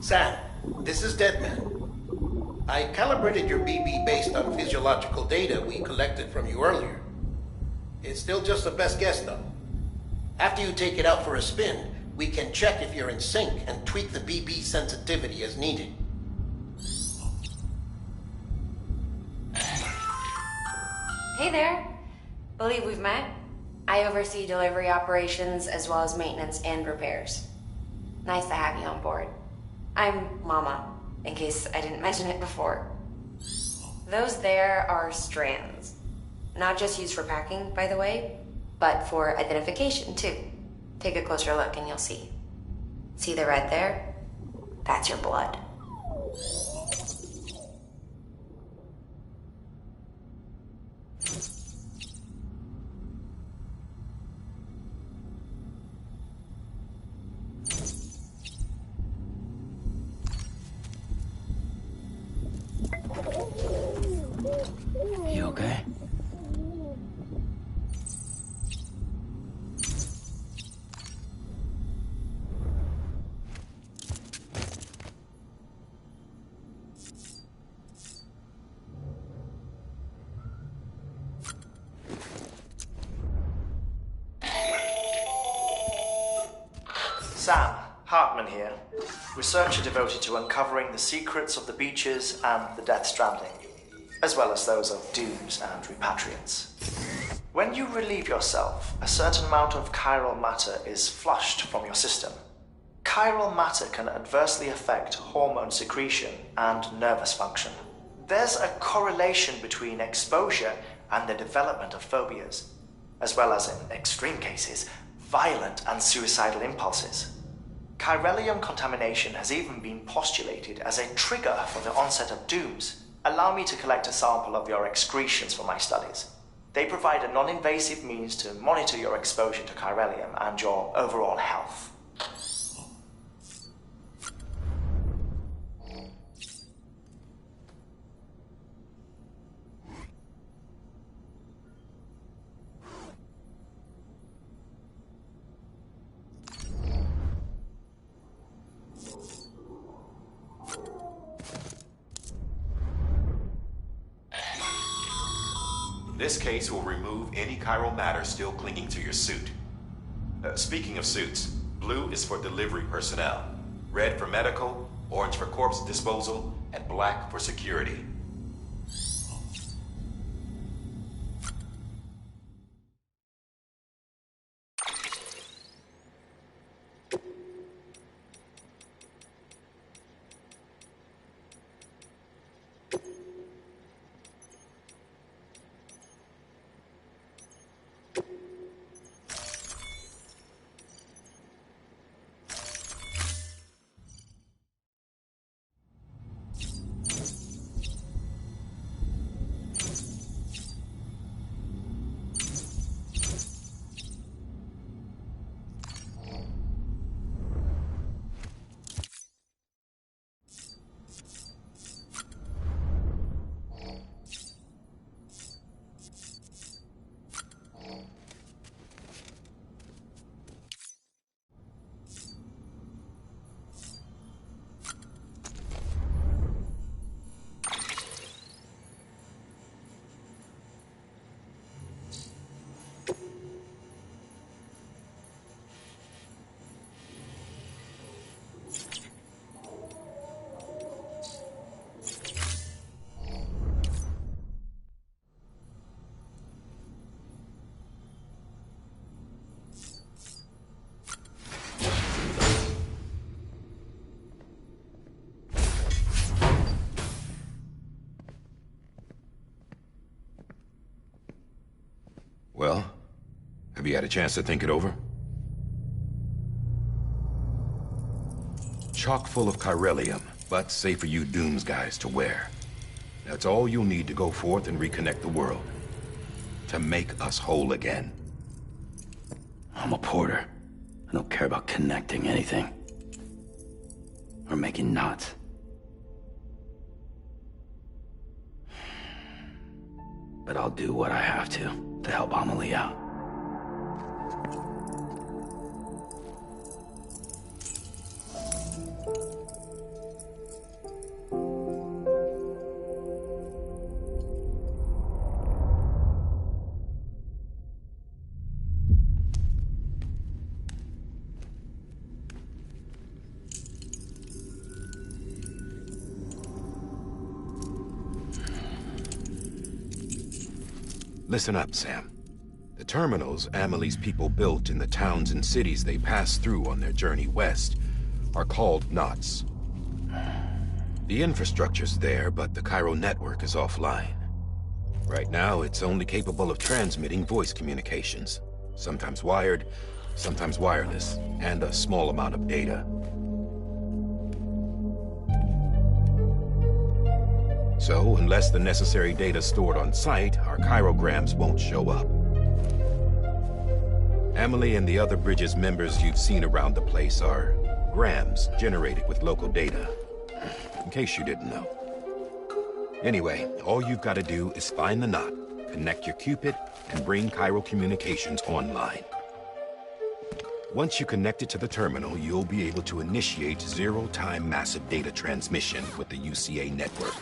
Sam, this is Deadman. I calibrated your BB based on physiological data we collected from you earlier. It's still just a best guess, though. After you take it out for a spin, we can check if you're in sync and tweak the BB sensitivity as needed. Hey there. Believe we've met. I oversee delivery operations as well as maintenance and repairs. Nice to have you on board. I'm Mama, in case I didn't mention it before. Those there are strands. Not just used for packing, by the way, but for identification, too. Take a closer look and you'll see. See the red there? That's your blood. You okay? Sam, Hartman here, researcher devoted to uncovering the secrets of the beaches and the Death Stranding, as well as those of dooms and repatriants. When you relieve yourself, a certain amount of chiral matter is flushed from your system. Chiral matter can adversely affect hormone secretion and nervous function. There's a correlation between exposure and the development of phobias, as well as, in extreme cases, violent and suicidal impulses. Chiralium contamination has even been postulated as a trigger for the onset of dooms. Allow me to collect a sample of your excretions for my studies. They provide a non-invasive means to monitor your exposure to chiralium and your overall health. This case will remove any chiral matter still clinging to your suit. Speaking of suits, blue is for delivery personnel, red for medical, orange for corpse disposal, and black for security. Well, have you had a chance to think it over? Chock full of chiralium, but safe for you Dooms guys to wear. That's all you'll need to go forth and reconnect the world. To make us whole again. I'm a porter. I don't care about connecting anything. Or making knots. But I'll do what I have to help Amelie out. Listen up, Sam. The terminals Amelie's people built in the towns and cities they passed through on their journey west are called knots. The infrastructure's there, but the Cairo network is offline. Right now, it's only capable of transmitting voice communications. Sometimes wired, sometimes wireless, and a small amount of data. So, unless the necessary data stored on site, our chirograms won't show up. Amelie and the other Bridges members you've seen around the place are grams generated with local data. In case you didn't know. Anyway, all you've got to do is find the knot, connect your Cupid, and bring Cairo Communications online. Once you connect it to the terminal, you'll be able to initiate zero-time massive data transmission with the UCA network.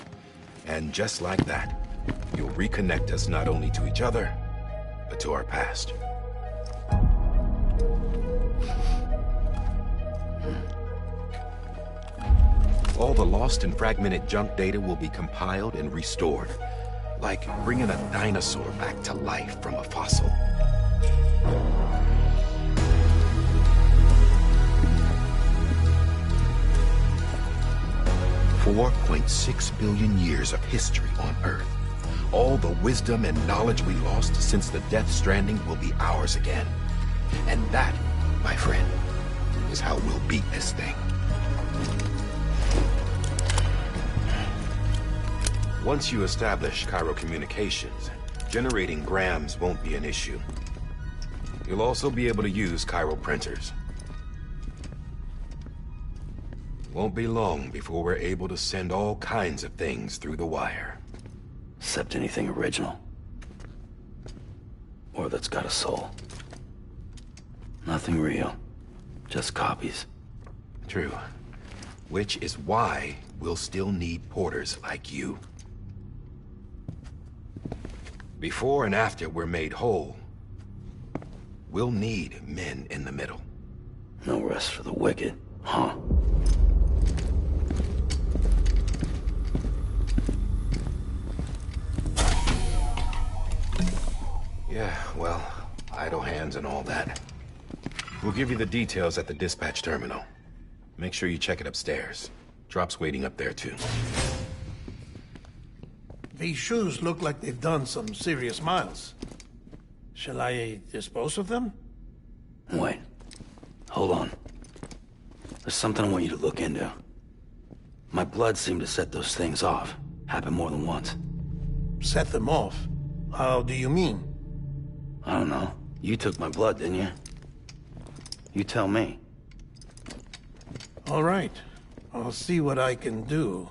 And just like that, you'll reconnect us not only to each other, but to our past. All the lost and fragmented junk data will be compiled and restored, like bringing a dinosaur back to life from a fossil. $4.6 billion years of history on Earth. All the wisdom and knowledge we lost since the Death Stranding will be ours again. And that, my friend, is how we'll beat this thing. Once you establish Cairo Communications, generating grams won't be an issue. You'll also be able to use Cairo printers. Won't be long before we're able to send all kinds of things through the wire. Except anything original. Or that's got a soul. Nothing real. Just copies. True. Which is why we'll still need porters like you. Before and after we're made whole, we'll need men in the middle. No rest for the wicked, huh? Yeah, well, idle hands and all that. We'll give you the details at the dispatch terminal. Make sure you check it upstairs. Drop's waiting up there, too. These shoes look like they've done some serious miles. Shall I dispose of them? Wait. Hold on. There's something I want you to look into. My blood seemed to set those things off. Happened more than once. Set them off? How do you mean? I don't know. You took my blood, didn't you? You tell me. All right. I'll see what I can do.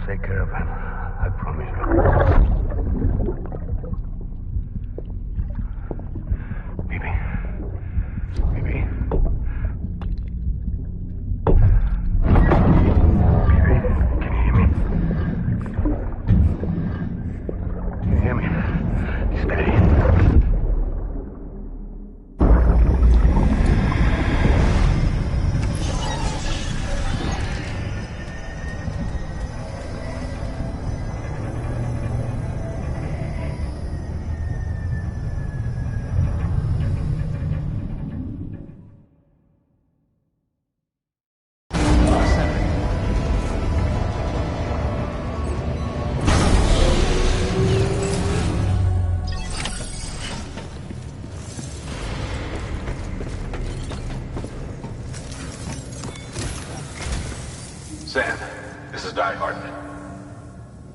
Take care of him. I promise you. Baby. Baby. Baby, can you hear me? Can you hear me? Steady.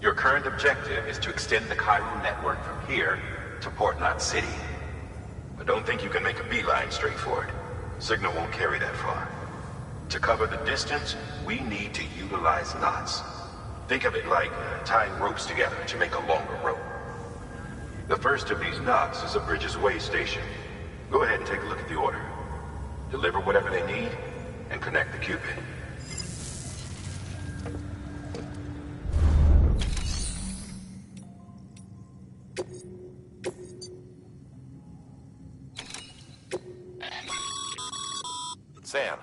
Your current objective is to extend the chiral network from here to Port Knot City. But don't think you can make a beeline straight for it. Signal won't carry that far. To cover the distance, we need to utilize knots. Think of it like tying ropes together to make a longer rope. The first of these knots is a Bridges Way station. Go ahead and take a look at the order. Deliver whatever they need, and connect the Cupid. Sam.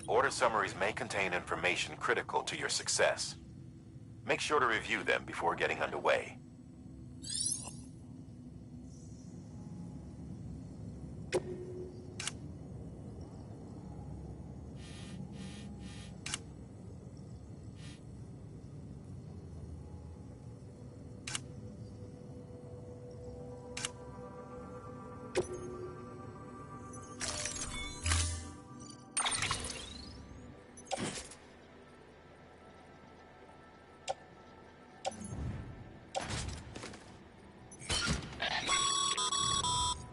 Order summaries may contain information critical to your success. Make sure to review them before getting underway.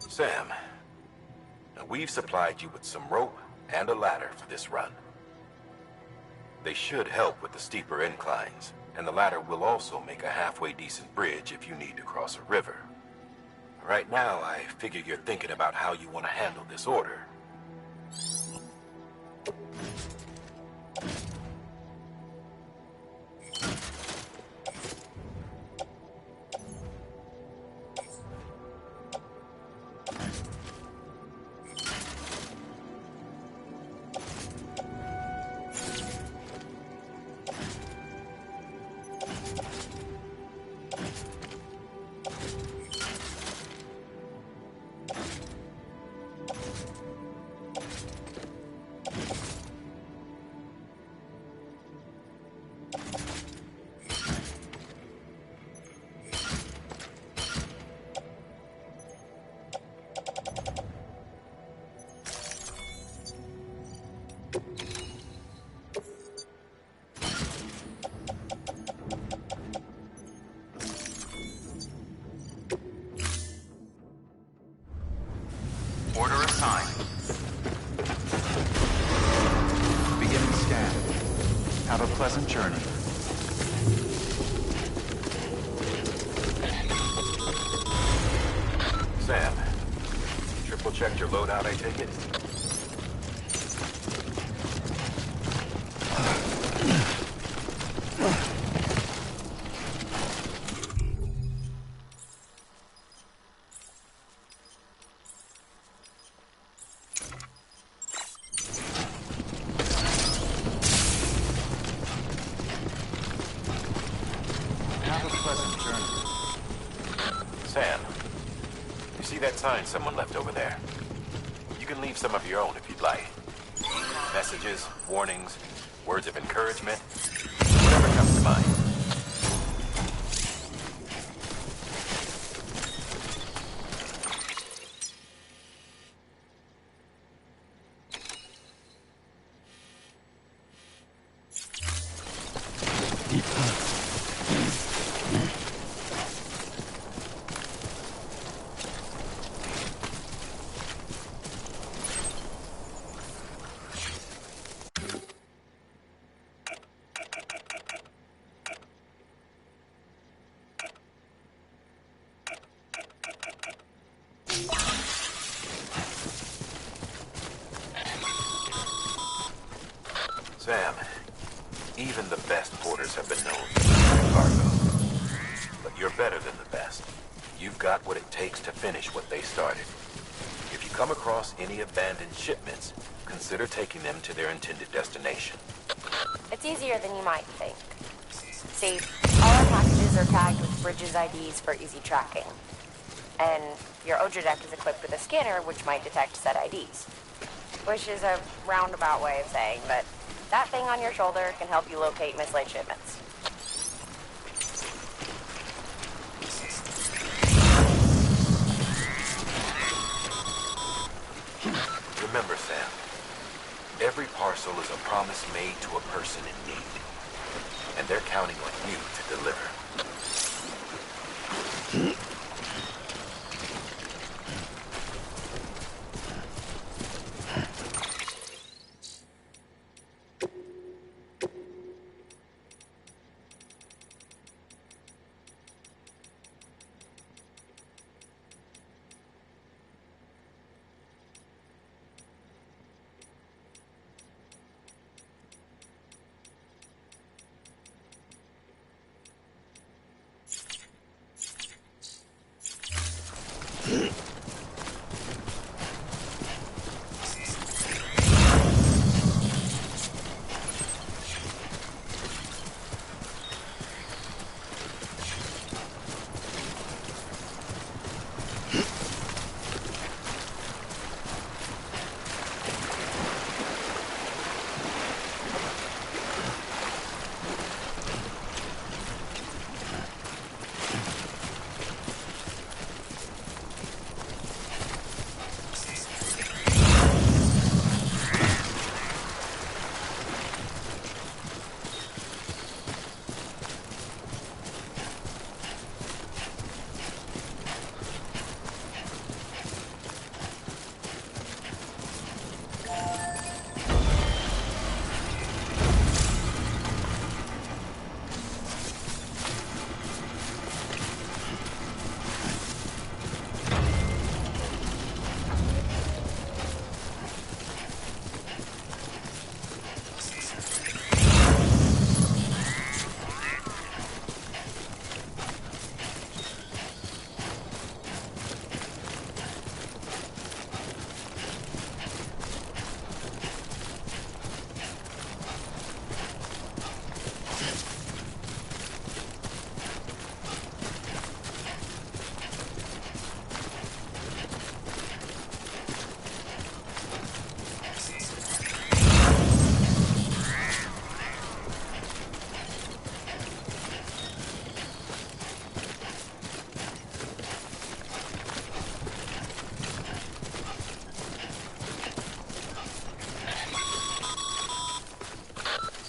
Sam, now we've supplied you with some rope and a ladder for this run. They should help with the steeper inclines, and the ladder will also make a halfway decent bridge if you need to cross a river. Right now, I figure you're thinking about how you want to handle this order. Order assigned. Beginning scan. Have a pleasant journey. Sam, triple checked your loadout, I take it? Have a pleasant journey. Sam, you see that sign someone left over there? You can leave some of your own if you'd like. Messages, warnings, words of encouragement, whatever comes to mind. Sam, even the best porters have been known to carry cargo. But you're better than the best. You've got what it takes to finish what they started. If you come across any abandoned shipments, consider taking them to their intended destination. It's easier than you might think. See, all our packages are tagged with Bridges IDs for easy tracking. And your Odra deck is equipped with a scanner which might detect said IDs. Which is a roundabout way of saying that that thing on your shoulder can help you locate mislaid shipments. Remember, Sam, Every parcel is a promise made to a person in need. And they're counting on you to deliver.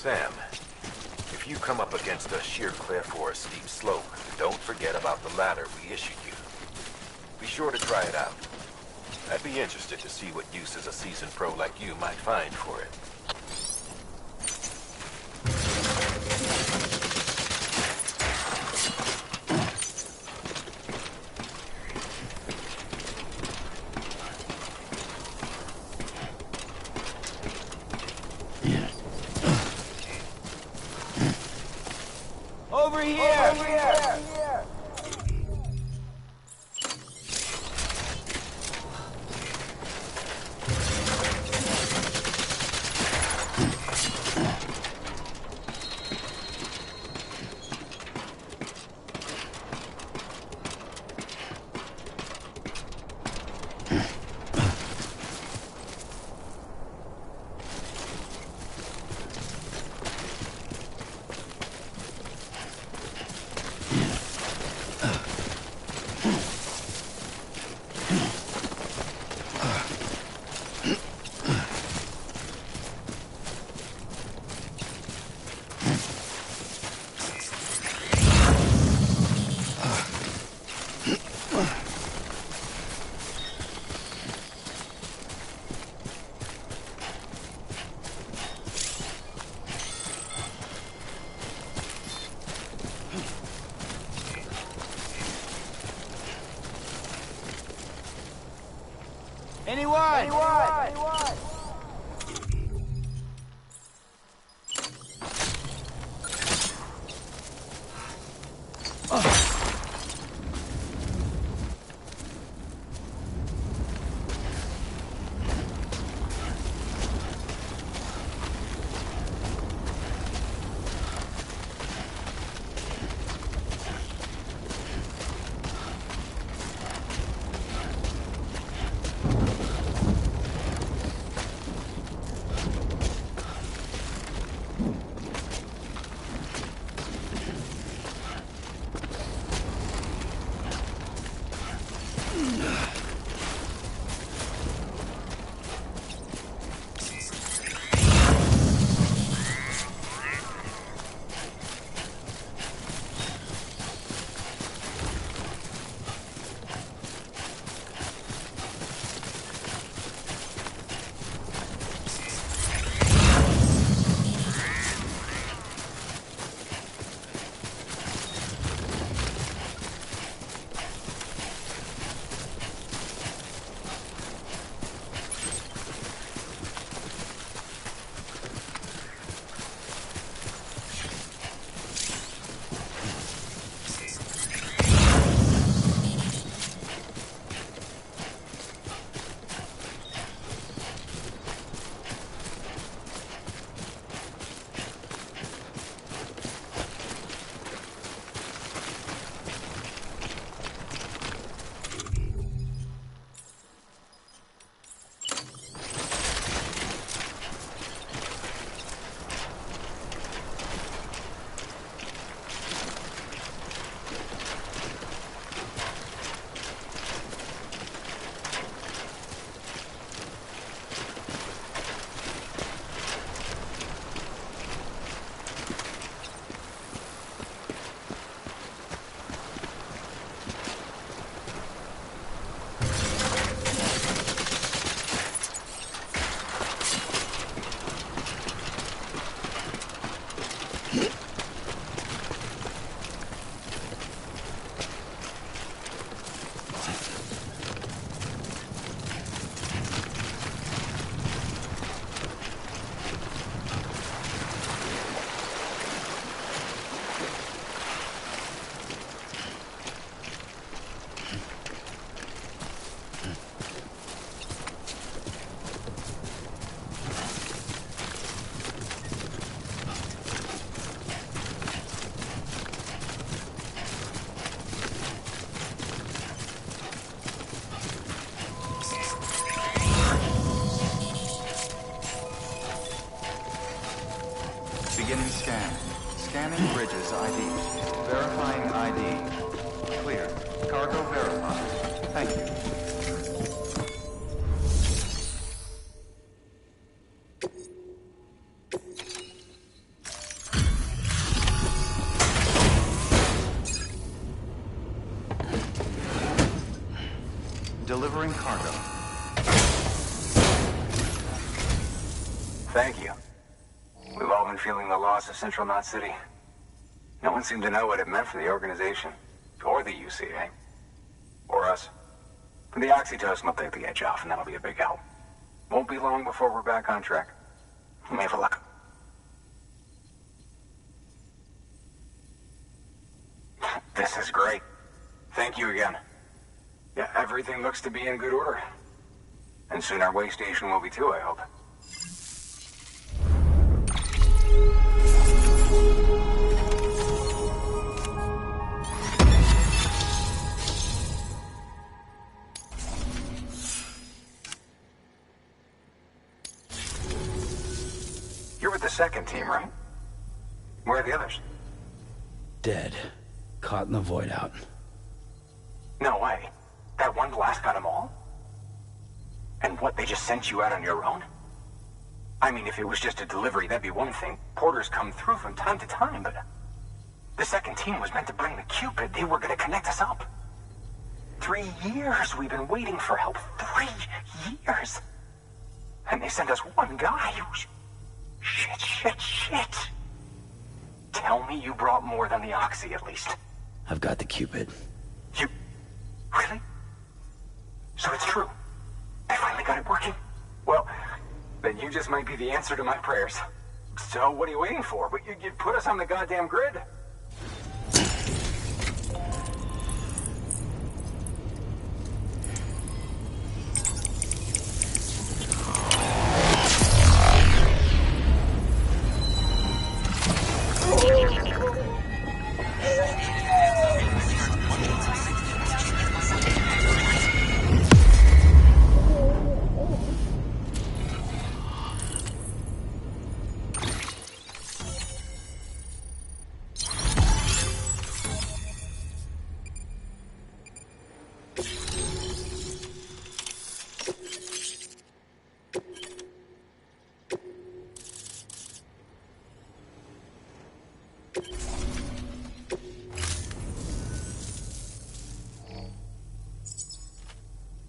Sam, if you come up against a sheer cliff or a steep slope, don't forget about the ladder we issued you. Be sure to try it out. I'd be interested to see what uses a seasoned pro like you might find for it. Over here! Over here! Anyone? Beginning scan. Scanning bridges ID. Verifying ID. Clear. Cargo verified. Thank you. Delivering cargo. Thank you. We've all been feeling the loss of Central Knot City. No one seemed to know what it meant for the organization, or the UCA, or us. For the oxytocin will take the edge off, and that'll be a big help. Won't be long before we're back on track. We may have a luck. This is great. Thank you again. Yeah, everything looks to be in good order. And soon our way station will be too, I hope. You're with the second team, right? Where are the others? Dead. Caught in the void out. No way. That one blast got them all? And what, they just sent you out on your own? I mean, if it was just a delivery, that'd be one thing. Porters come through from time to time, but... The second team was meant to bring the Cupid. They were gonna connect us up. 3 years we've been waiting for help. 3 years! And they sent us one guy. Shit. Tell me you brought more than the Oxy, at least. I've got the Cupid. You... Really? So it's true. They finally got it working? Well, then you just might be the answer to my prayers. So what are you waiting for? But you put us on the goddamn grid.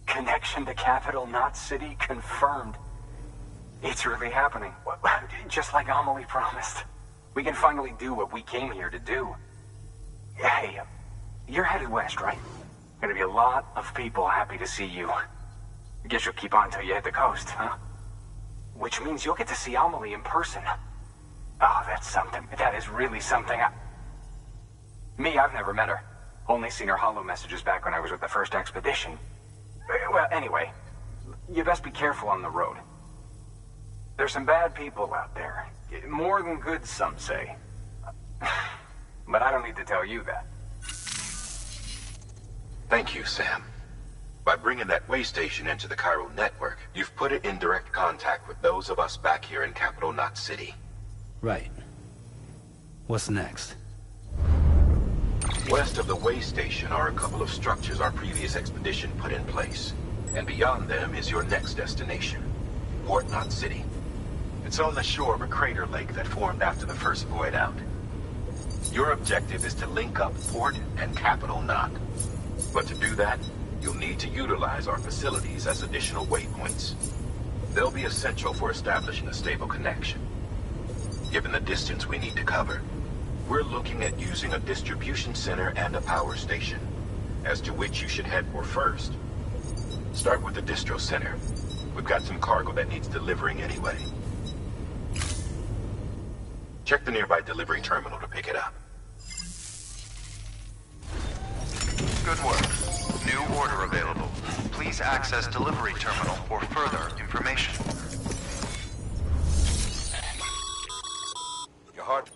Connection to Capital Knot City confirmed. It's really happening. Just like Amelie promised. We can finally do what we came here to do. Hey, you're headed west, right? Gonna be a lot of people happy to see you. Guess you'll keep on till you hit the coast, huh? Which means you'll get to see Amelie in person. Oh, that's something. That is really something. I've never met her. Only seen her holo messages back when I was with the first expedition. Well, anyway, you best be careful on the road. There's some bad people out there. More than good, some say. But I don't need to tell you that. Thank you, Sam. By bringing that way station into the Chiral network, you've put it in direct contact with those of us back here in Capital Knot City. Right. What's next? West of the way station are a couple of structures our previous expedition put in place. And beyond them is your next destination, Port Knot City. It's on the shore of a crater lake that formed after the first void out. Your objective is to link up Port and Capital Knot. But to do that, you'll need to utilize our facilities as additional waypoints. They'll be essential for establishing a stable connection. given the distance we need to cover. We're looking at using a distribution center and a power station, as to which you should head for first. Start with the distro center. We've got some cargo that needs delivering anyway. Check the nearby delivery terminal to pick it up. Good work. New order available. Please access delivery terminal for further information. Your heart.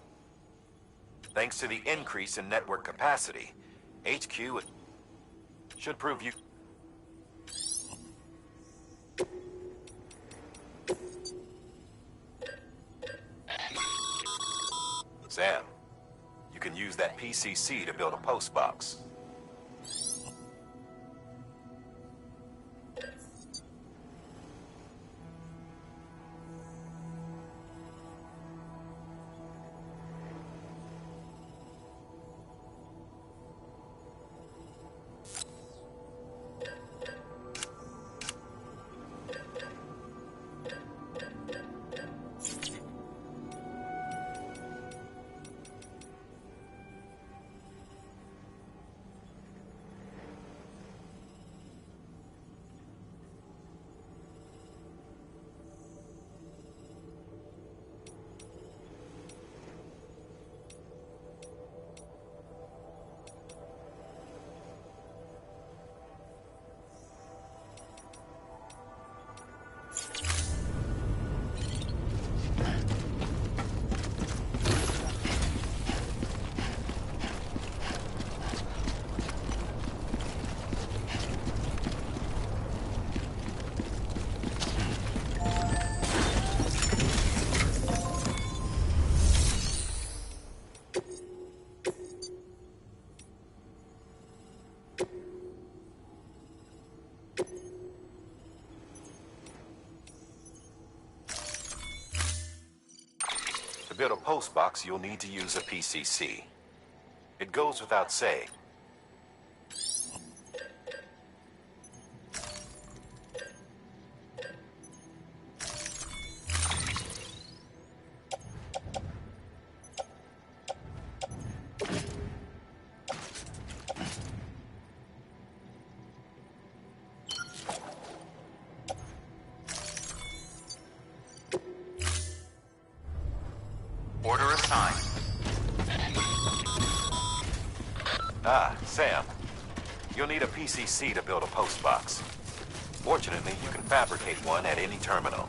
Thanks to the increase in network capacity, HQ should prove you. Sam, you can use that PCC to build a post box. To build a post box, you'll need to use a PCC. It goes without saying. Order assigned. Ah, Sam. You'll need a PCC to build a post box. Fortunately, you can fabricate one at any terminal.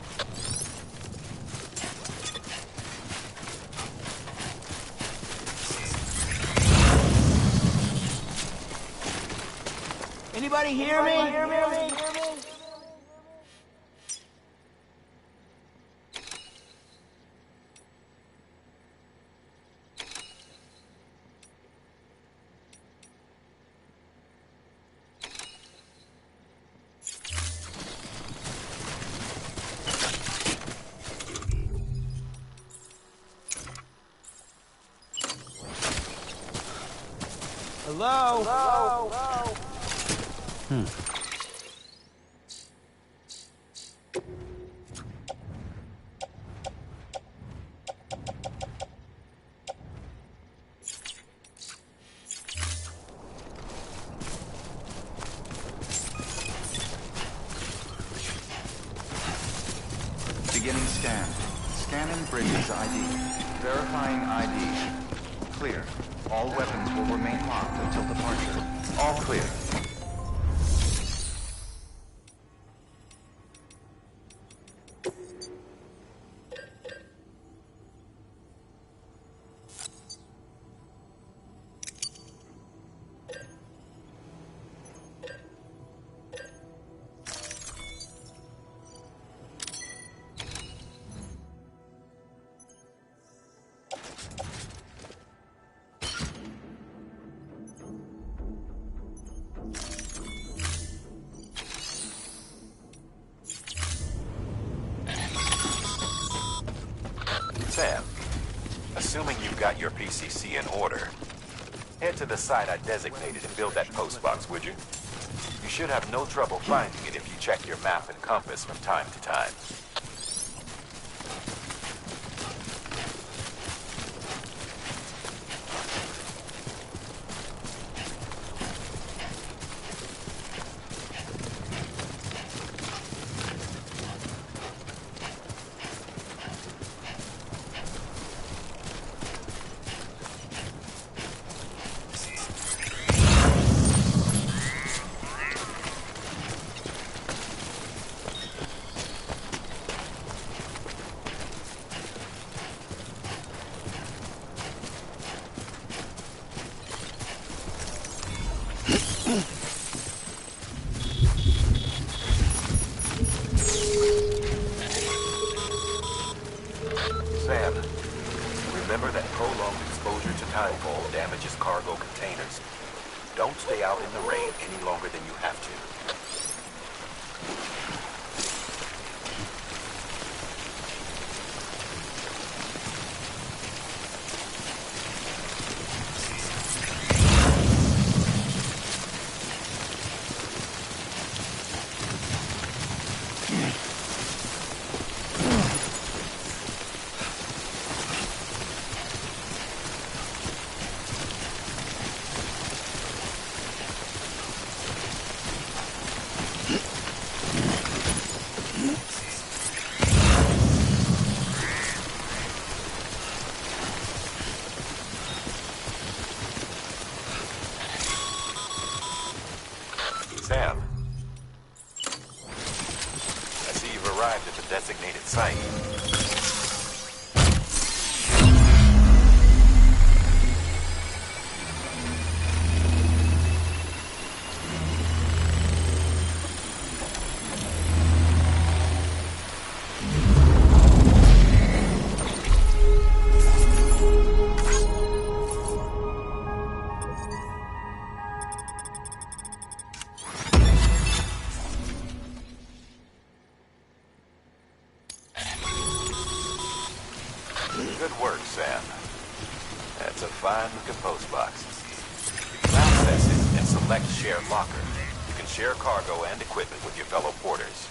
Anybody hear me? Hello? Beginning scan. Scanning bridges ID. Verifying ID. Clear. All weapons will remain locked until departure. All clear. Sam, assuming you've got your PCC in order, head to the site I designated and build that post box, would you? You should have no trouble finding it if you check your map and compass from time to time. Sam, remember that prolonged exposure to tidefall damages cargo containers. Don't stay out in the rain any longer than you have to. Sam, I see you've arrived at the designated site. Good work, Sam. That's a fine-looking post box. If you access it and select Share Locker, you can share cargo and equipment with your fellow porters.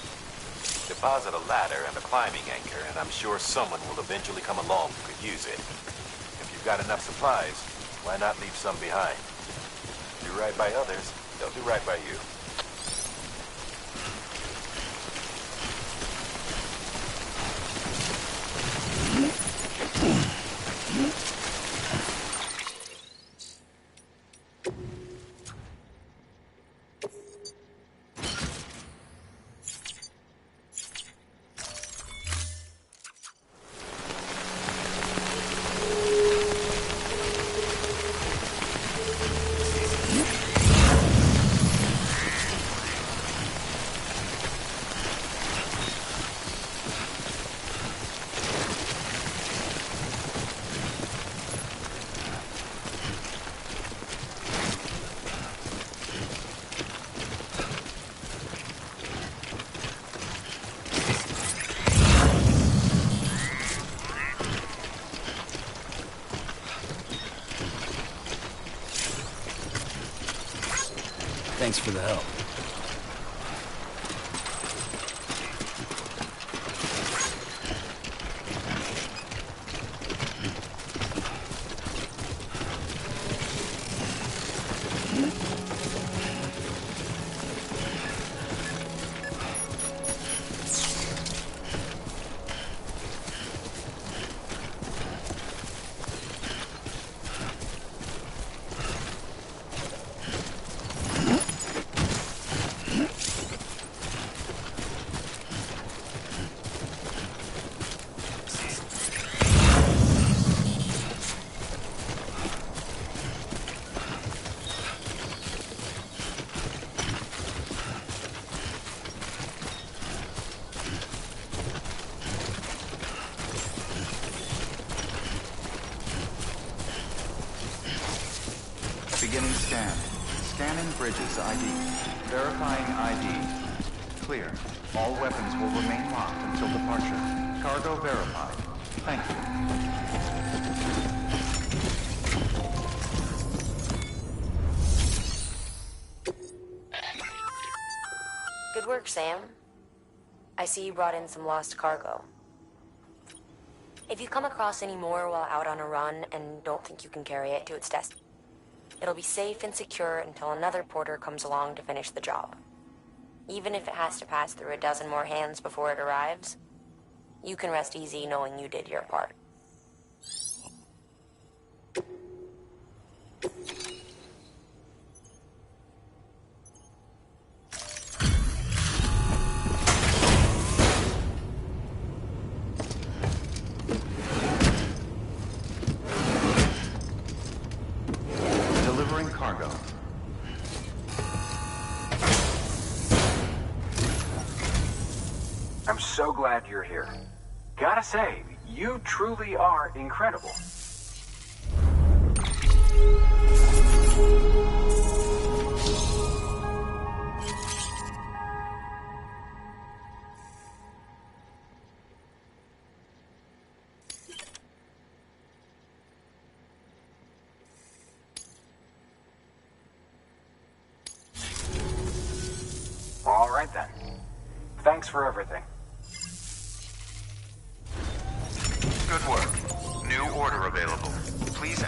Deposit a ladder and a climbing anchor, and I'm sure someone will eventually come along who could use it. If you've got enough supplies, why not leave some behind? Do right by others, they'll do right by you. Thanks for the help. Beginning scan. Scanning bridges ID. Verifying ID. Clear. All weapons will remain locked until departure. Cargo verified. Thank you. Good work, Sam. I see you brought in some lost cargo. If you come across any more while out on a run and don't think you can carry it to its destination, it'll be safe and secure until another porter comes along to finish the job. Even if it has to pass through a dozen more hands before it arrives, you can rest easy knowing you did your part. Delivering cargo. so glad you're here. Gotta say, you truly are incredible. All right then. Thanks for everything. Good work. New order available. Please...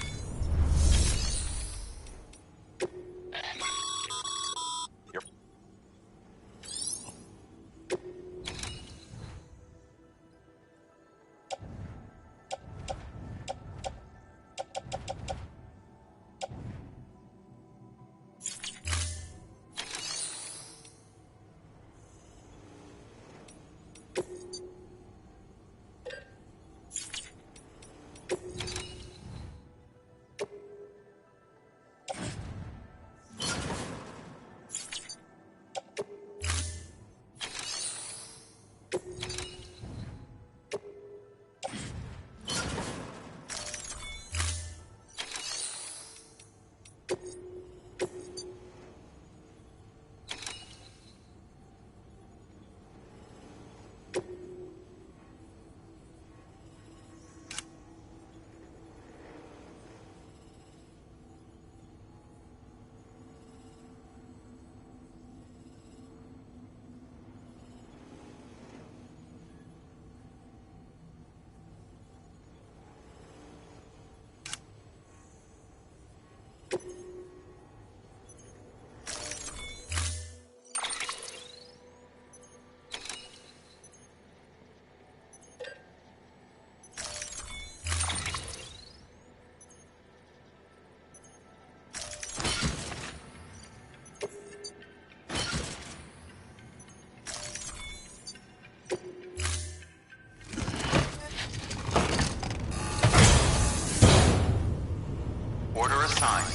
Order assigned.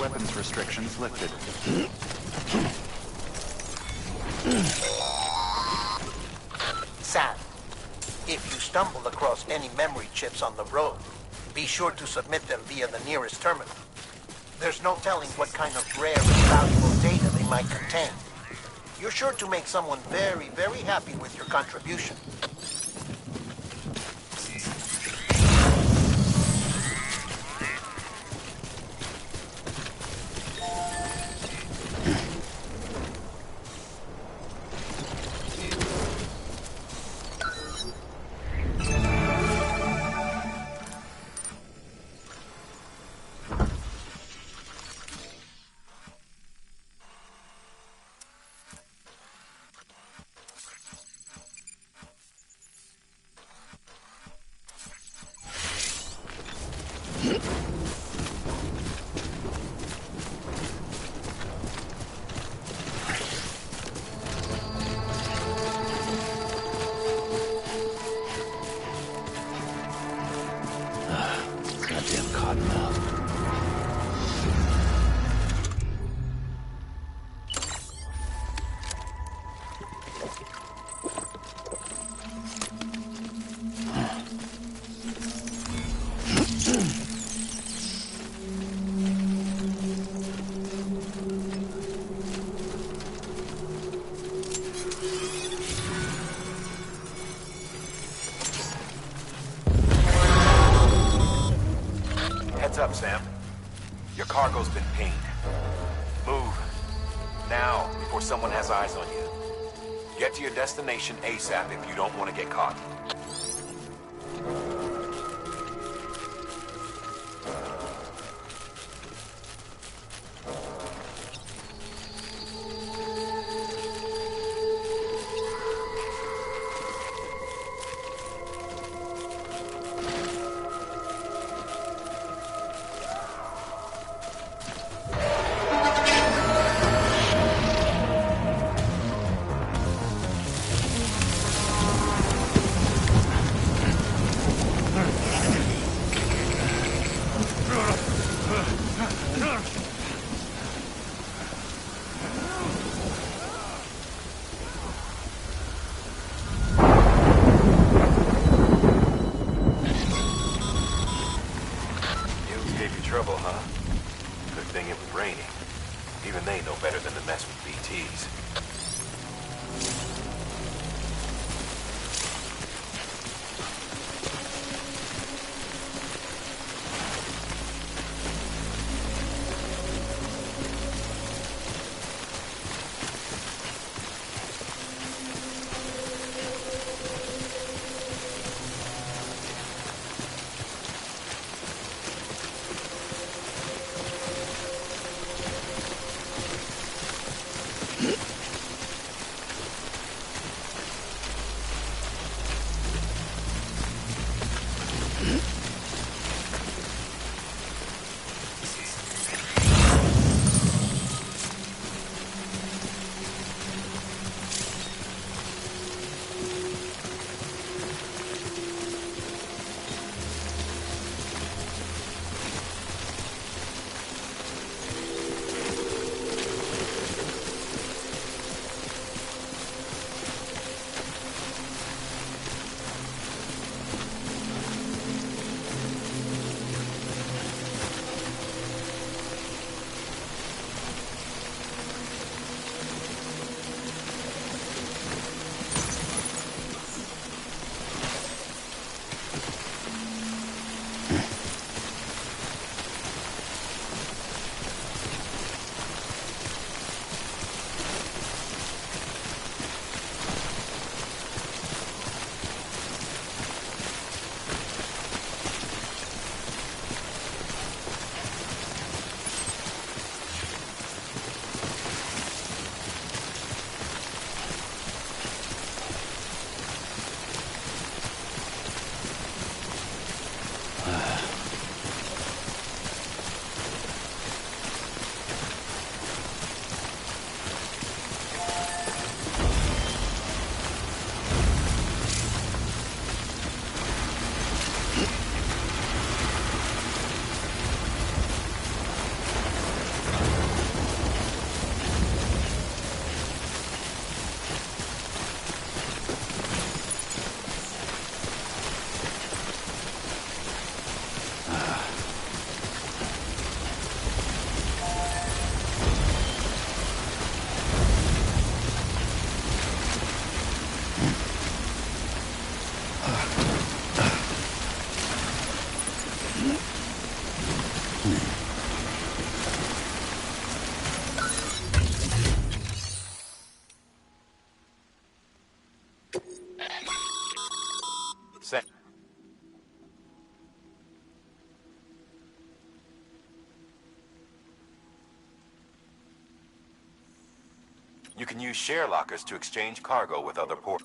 Weapons restrictions lifted. Sam, if you stumble across any memory chips on the road, be sure to submit them via the nearest terminal. There's no telling what kind of rare and valuable data they might contain. You're sure to make someone very, very happy with your contribution. Goddamn cottonmouth. Heads up, Sam. Your cargo's been pinged. Move. Now, before someone has eyes on you. Get to your destination ASAP if you don't want to get caught. better than to mess with BTs. You can use share lockers to exchange cargo with other ports.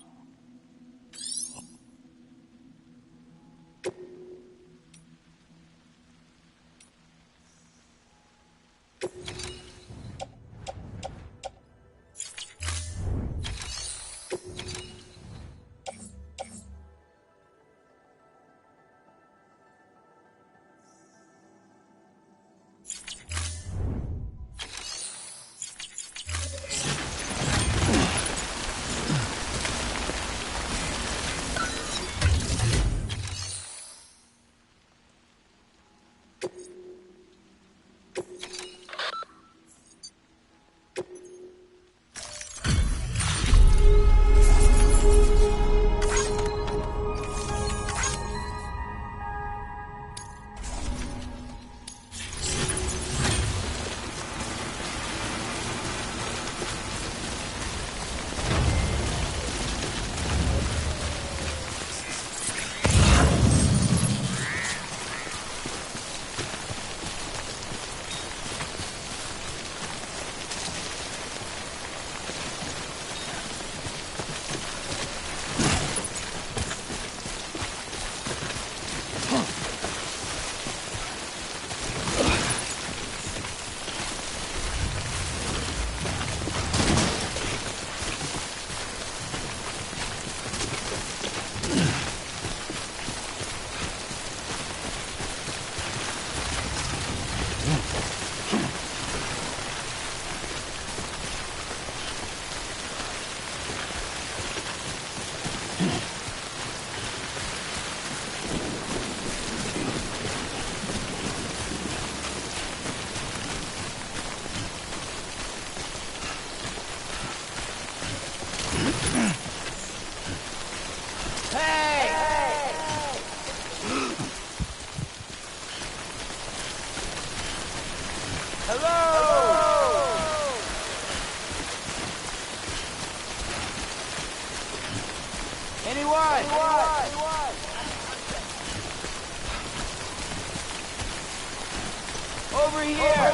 Over here!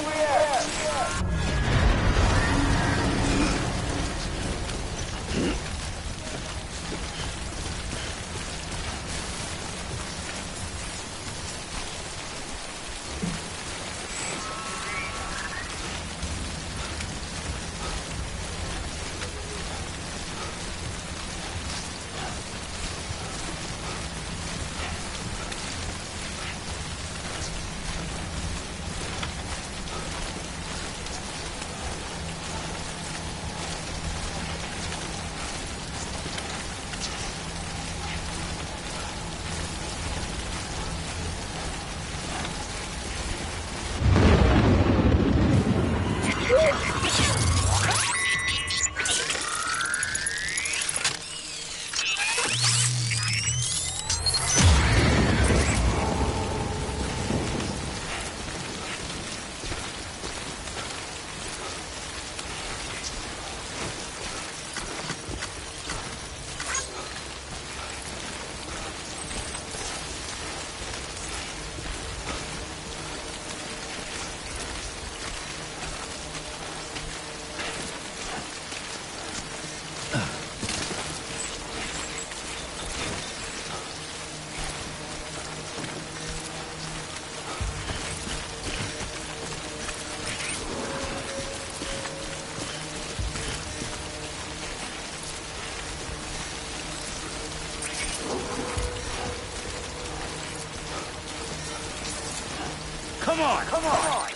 Come on! Come on!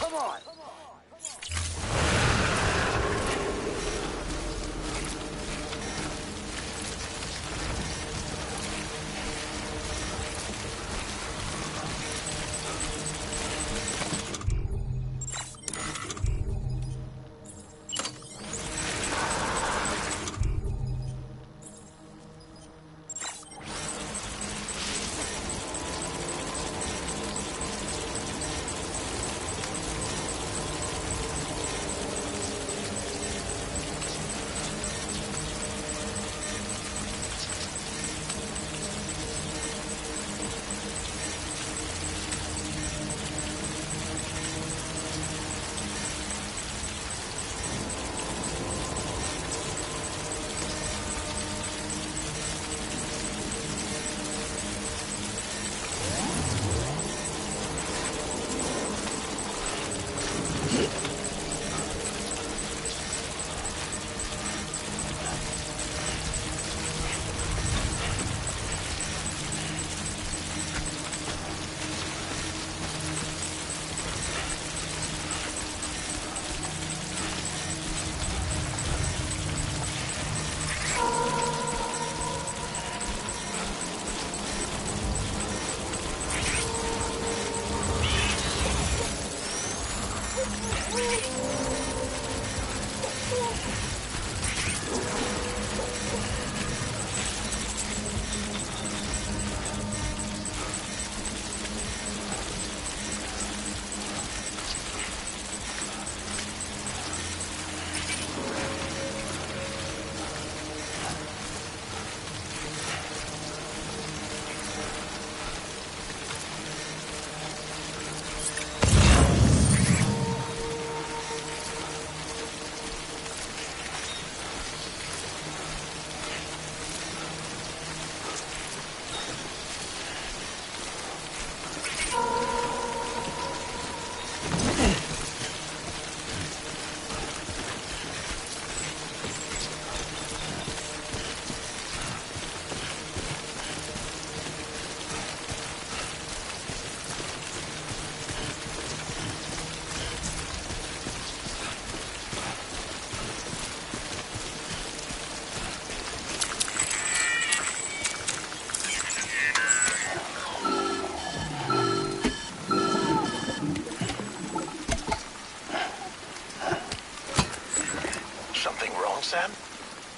Sam?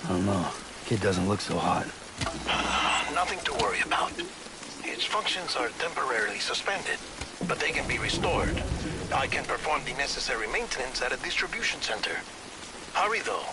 I don't know. Kid doesn't look so hot. Nothing to worry about. Its functions are temporarily suspended, but they can be restored. I can perform the necessary maintenance at a distribution center. Hurry, though.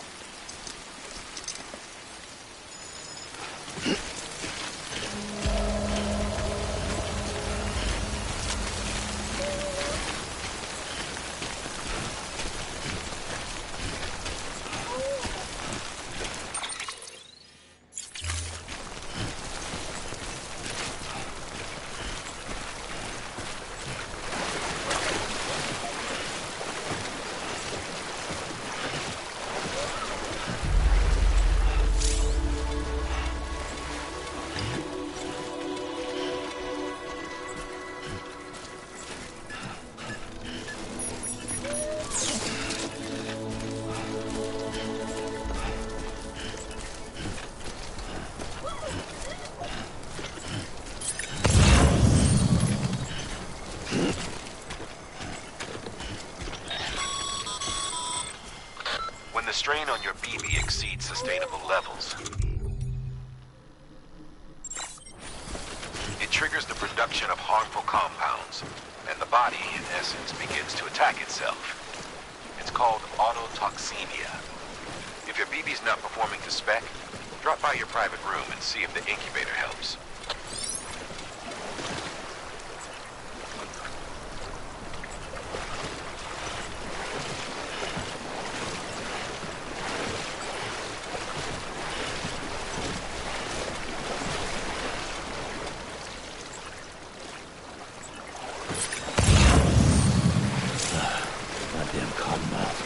on your BB exceeds sustainable levels. It triggers the production of harmful compounds, and the body, in essence, begins to attack itself. It's called autotoxemia. If your BB's not performing to spec, drop by your private room and see if the incubator helps. Goddamn cottonmouth.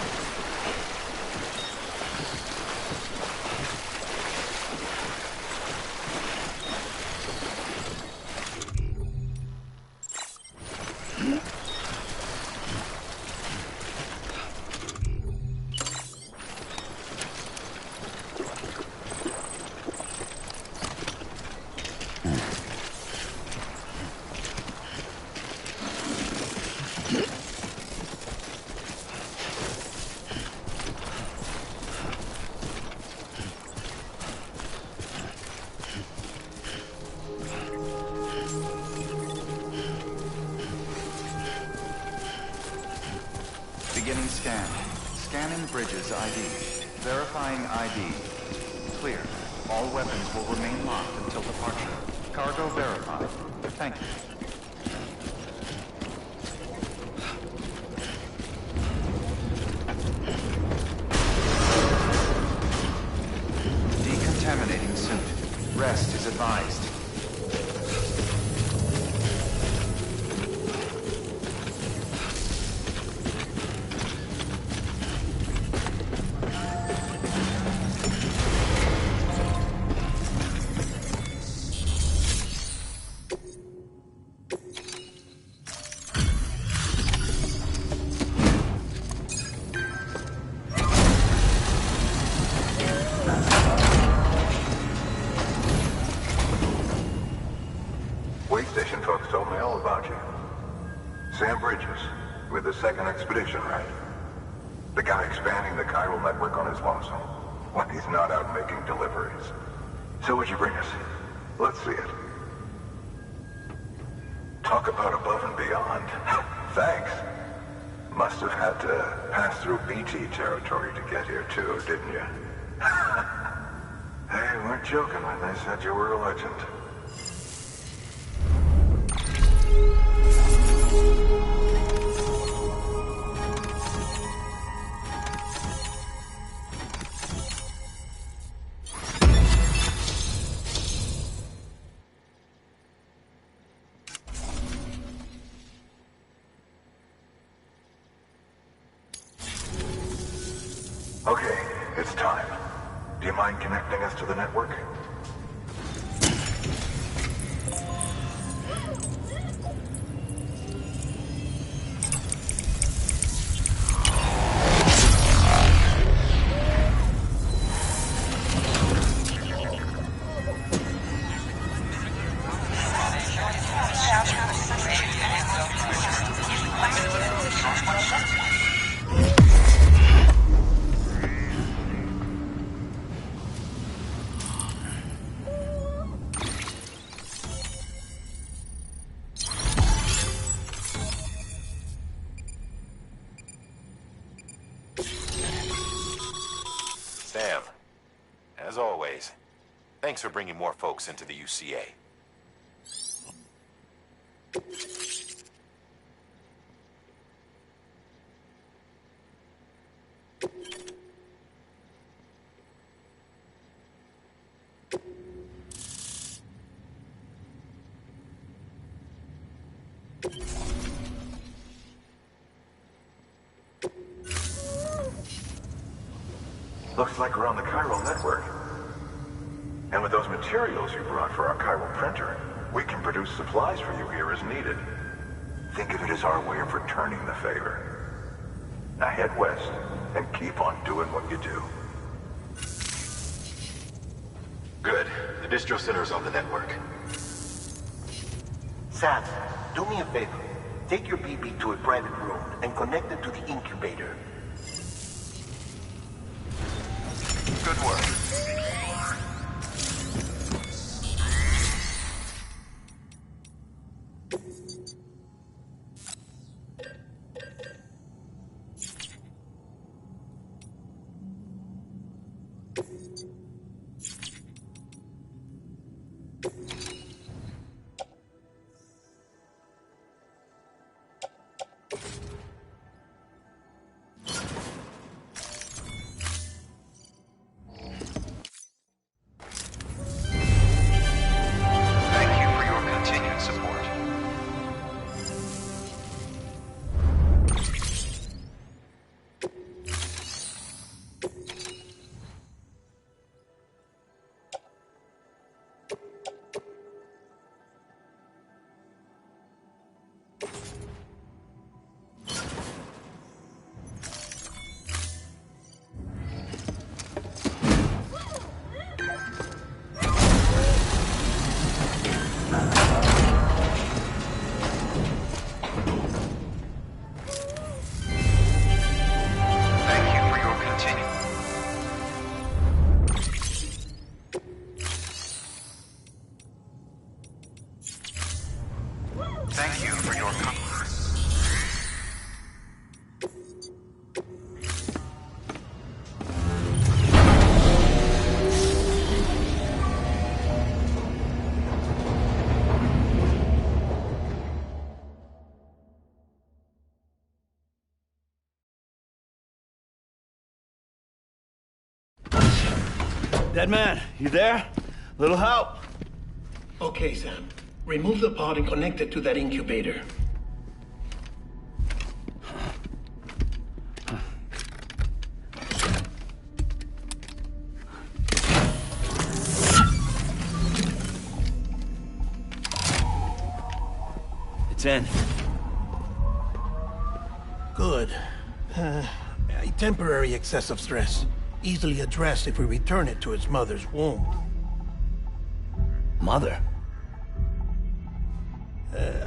Beginning scan. Scanning bridges ID. Verifying ID. Clear. All weapons will remain locked until departure. Cargo verified. Thank you. Decontaminating suit. Rest is advised. Way station folks told me all about you. Sam Bridges, with the second expedition, right? The guy expanding the chiral network on his lonesome when he's not out making deliveries. So what'd you bring us? Let's see it. Talk about above and beyond. Thanks. Must have had to pass through BT territory to get here too, didn't you? They weren't joking when they said you were a legend. Okay, it's time. Do you mind connecting us to the network? Sam, as always, thanks for bringing more folks into the UCA. Looks like we're on the chiral network. And with those materials you brought for our chiral printer, we can produce supplies for you here as needed. Think of it as our way of returning the favor. Now head west and keep on doing what you do. Good. The distro center is on the network. Sam, do me a favor. Take your BB to a private room and connect it to the incubator. Good work. Thank you for your continued support. Thank you for your continued. Thank you for your. Dead man, you there? Little help? Okay, Sam. Remove the pod and connect it to that incubator. It's in. Good. A temporary excessive stress. Easily addressed if we return it to its mother's womb. Mother?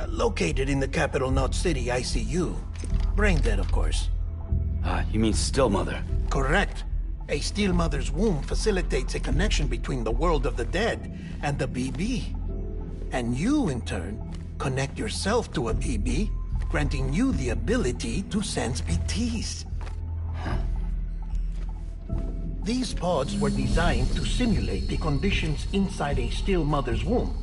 Located in the capital Knot City ICU. Brain dead, of course. You mean still mother? Correct. A still mother's womb facilitates a connection between the world of the dead and the BB. And you, in turn, connect yourself to a BB, granting you the ability to sense BTs. These pods were designed to simulate the conditions inside a still mother's womb.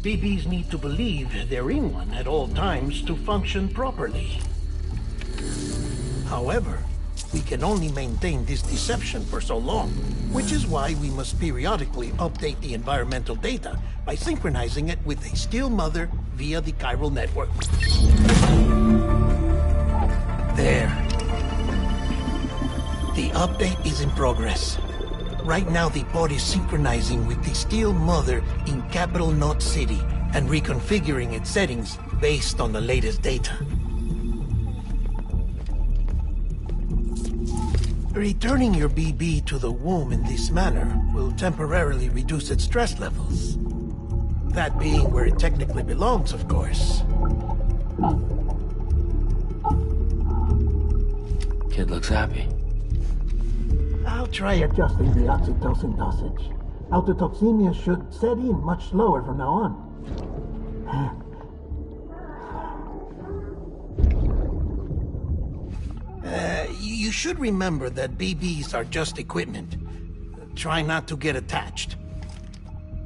BBs need to believe they're in one at all times to function properly. However, we can only maintain this deception for so long, which is why we must periodically update the environmental data by synchronizing it with a still mother via the chiral network. There. The update is in progress. Right now, the pod is synchronizing with the still mother in capital Knot City and reconfiguring its settings based on the latest data. Returning your BB to the womb in this manner will temporarily reduce its stress levels. That being where it technically belongs, of course. Kid looks happy. I'll try adjusting the oxytocin dosage. Autotoxemia should set in much slower from now on. You should remember that BBs are just equipment. Try not to get attached.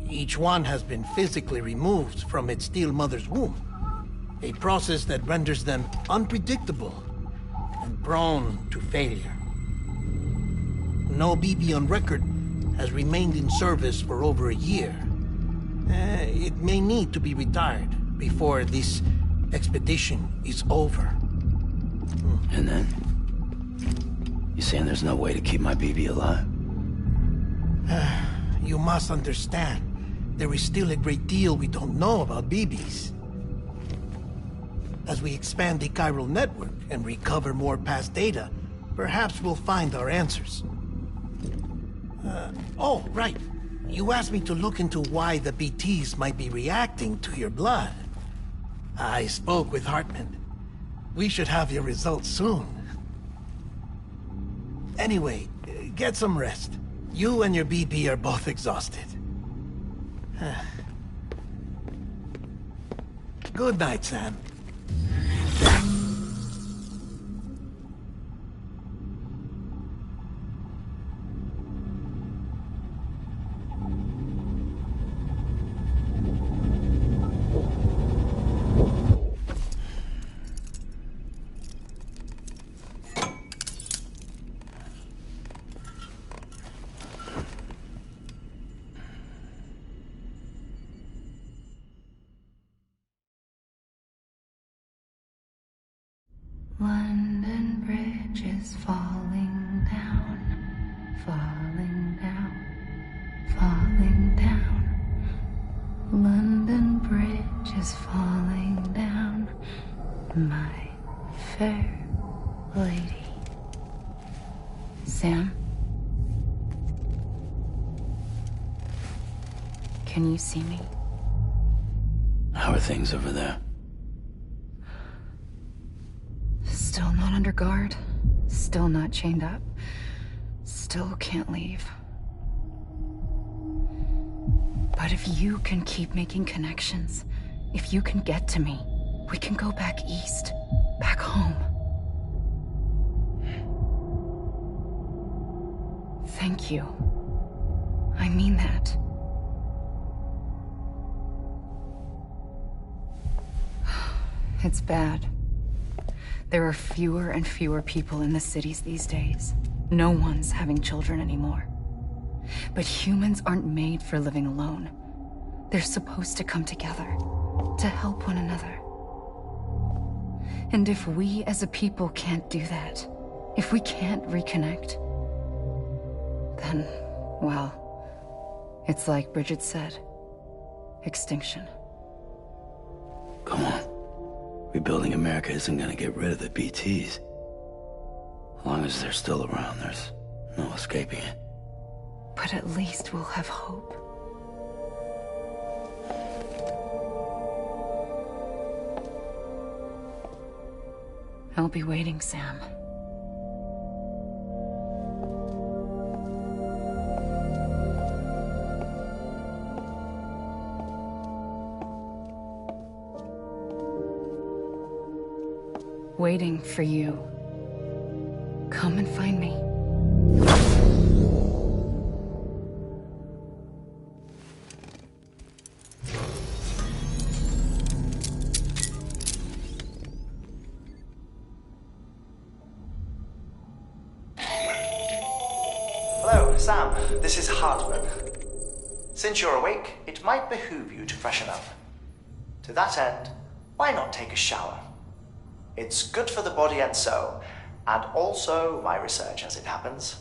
Each one has been physically removed from its still mother's womb. A process that renders them unpredictable and prone to failure. No BB on record has remained in service for over a year. It may need to be retired before this expedition is over. And then? You saying there's no way to keep my BB alive? You must understand, there is still a great deal we don't know about BBs. As we expand the chiral network and recover more past data, perhaps we'll find our answers. Oh, right. You asked me to look into why the BTs might be reacting to your blood. I spoke with Hartman. We should have your results soon. Anyway, get some rest. You and your BP are both exhausted. Good night, Sam. London Bridge is falling down, falling down, falling down. London Bridge is falling down, my fair lady. Sam? Can you see me? How are things over there? Still not under guard. Still not chained up. Still can't leave. But if you can keep making connections, if you can get to me, we can go back east. Back home. Thank you. I mean that. It's bad. There are fewer and fewer people in the cities these days. No one's having children anymore. But humans aren't made for living alone. They're supposed to come together, to help one another. And if we as a people can't do that, if we can't reconnect, then, well, it's like Bridget said, extinction. Come on. Rebuilding America isn't gonna get rid of the BTs. As long as they're still around, there's no escaping it. But at least we'll have hope. I'll be waiting, Sam. Waiting for you. Come and find me. Hello, Sam. This is Hartman. Since you're awake, it might behoove you to freshen up. To that end, why not take a shower? It's good for the body and soul, and also my research as it happens.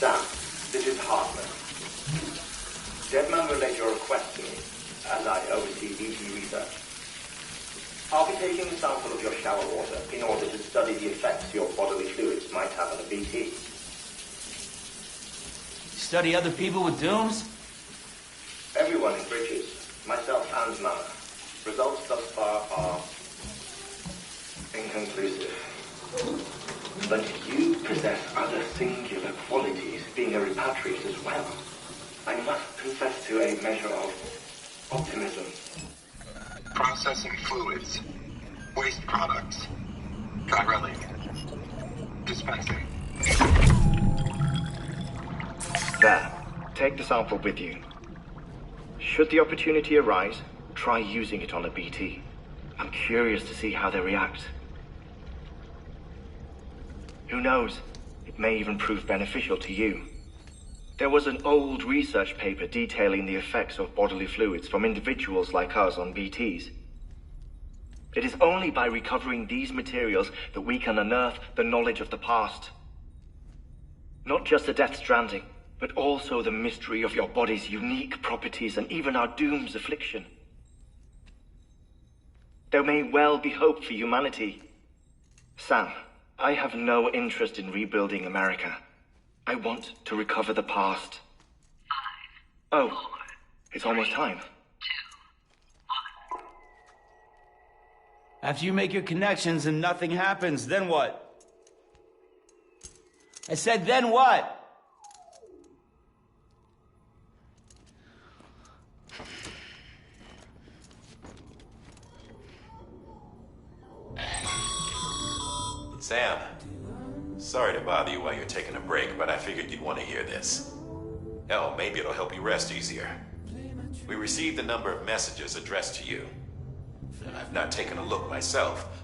Sam, this is Hartman. Deadman relayed your request to me, as I oversee BT research. I'll be taking a sample of your shower water in order to study the effects your bodily fluids might have on a BT. Study other people with dooms? Everyone in Bridges, myself and Mama. Results thus far are inconclusive. But you possess other singular qualities, being a repatriate as well. I must confess to a measure of optimism. Processing fluids. Waste products. Chirelling. Dispensing. There. Take the sample with you. Should the opportunity arise, try using it on a BT. I'm curious to see how they react. Who knows? It may even prove beneficial to you. There was an old research paper detailing the effects of bodily fluids from individuals like us on BTs. It is only by recovering these materials that we can unearth the knowledge of the past. Not just the Death Stranding, but also the mystery of your body's unique properties and even our doom's affliction. There may well be hope for humanity. Sam, I have no interest in rebuilding America. I want to recover the past. 5, 4, it's almost time. 2, 1. After you make your connections and nothing happens, then what? I said, then what? Sam, sorry to bother you while you're taking a break, but I figured you'd want to hear this. Hell, maybe it'll help you rest easier. We received a number of messages addressed to you. I've not taken a look myself,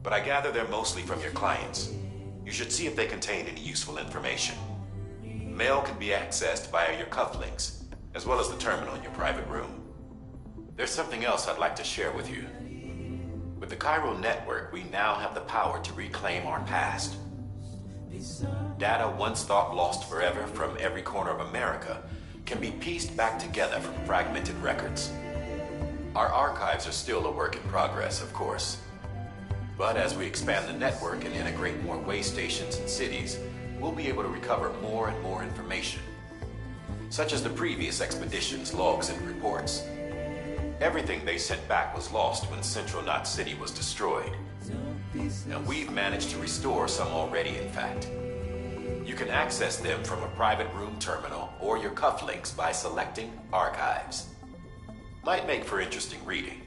but I gather they're mostly from your clients. You should see if they contain any useful information. Mail can be accessed via your cufflinks, as well as the terminal in your private room. There's something else I'd like to share with you. With the Chiral Network, we now have the power to reclaim our past. Data once thought lost forever from every corner of America can be pieced back together from fragmented records. Our archives are still a work in progress, of course. But as we expand the network and integrate more way stations and cities, we'll be able to recover more and more information, such as the previous expedition's logs and reports. Everything they sent back was lost when Central Knot City was destroyed. And we've managed to restore some already, in fact. You can access them from a private room terminal or your cufflinks by selecting Archives. Might make for interesting reading.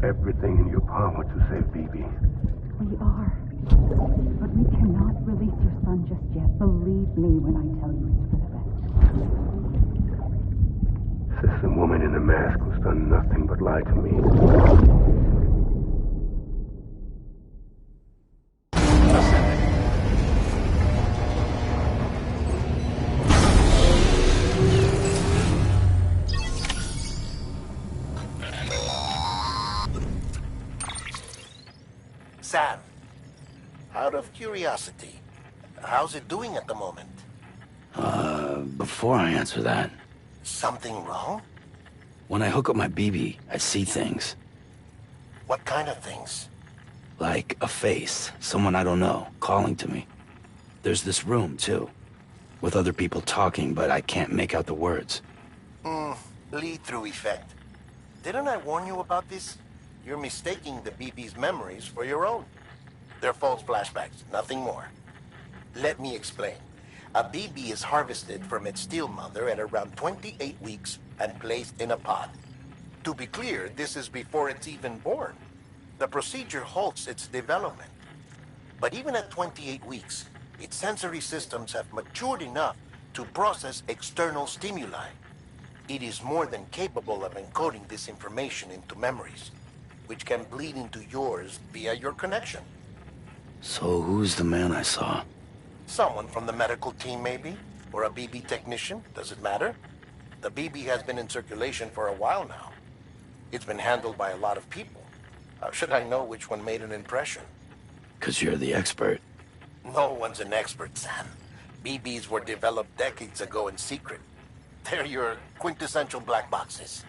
Everything in your power to save BB. We are. But we cannot release your son just yet. Believe me when I tell you it's for the best. Sister woman in the mask who's done nothing but lie to me. Sam, out of curiosity, how's it doing at the moment? Before I answer that... Something wrong? When I hook up my BB, I see things. What kind of things? Like a face, someone I don't know, calling to me. There's this room, too, with other people talking, but I can't make out the words. Lead-through effect. Didn't I warn you about this? You're mistaking the BB's memories for your own. They're false flashbacks, nothing more. Let me explain. A BB is harvested from its steel mother at around 28 weeks and placed in a pod. To be clear, this is before it's even born. The procedure halts its development. But even at 28 weeks, its sensory systems have matured enough to process external stimuli. It is more than capable of encoding this information into memories, which can bleed into yours via your connection. So who's the man I saw? Someone from the medical team, maybe? Or a BB technician? Does it matter? The BB has been in circulation for a while now. It's been handled by a lot of people. How should I know which one made an impression? 'Cause you're the expert. No one's an expert, Sam. BBs were developed decades ago in secret. They're your quintessential black boxes.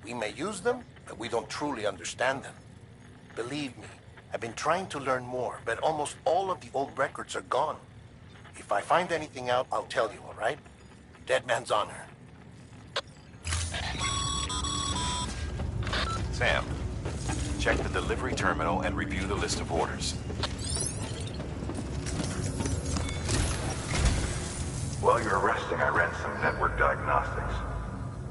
We may use them, but we don't truly understand them. Believe me, I've been trying to learn more, but almost all of the old records are gone. If I find anything out, I'll tell you, all right? Dead man's honor. Sam, check the delivery terminal and review the list of orders. While you're resting, I ran some network diagnostics.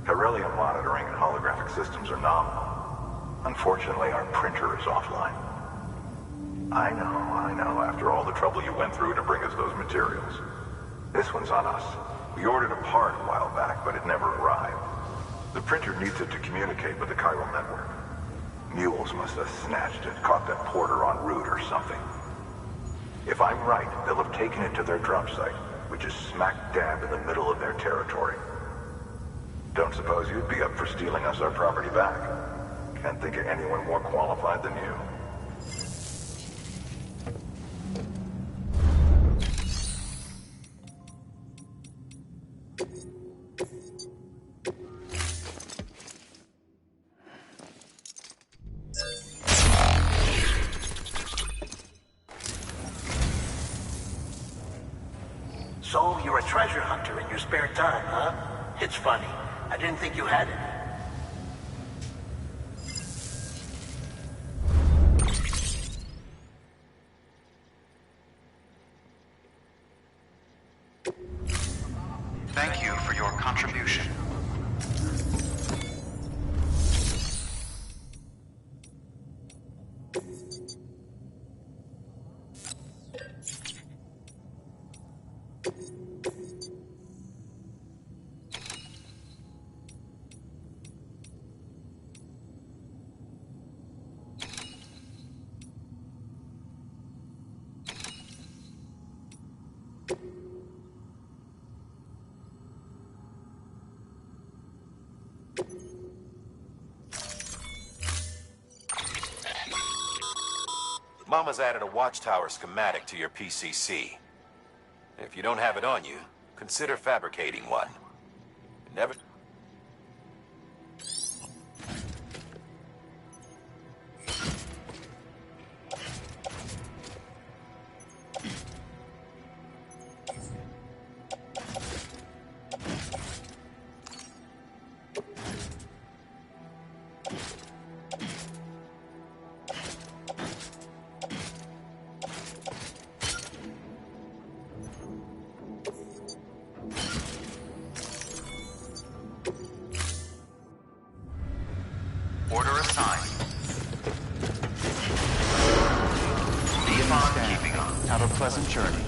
Beryllium monitoring and holographic systems are nominal. Unfortunately, our printer is offline. I know, after all the trouble you went through to bring us those materials. This one's on us. We ordered a part a while back, but it never arrived. The printer needs it to communicate with the chiral network. Mules must have snatched it, caught that porter en route or something. If I'm right, they'll have taken it to their drop site, which is smack dab in the middle of their territory. Don't suppose you'd be up for stealing us our property back? Can't think of anyone more qualified than you. So, you're a treasure hunter in your spare time, huh? It's funny. I didn't think you had it. Thank you for your contribution. Mama's added a watchtower schematic to your PCC. If you don't have it on you, consider fabricating one. Never... Order assigned. Keep on keeping on. Have a pleasant journey.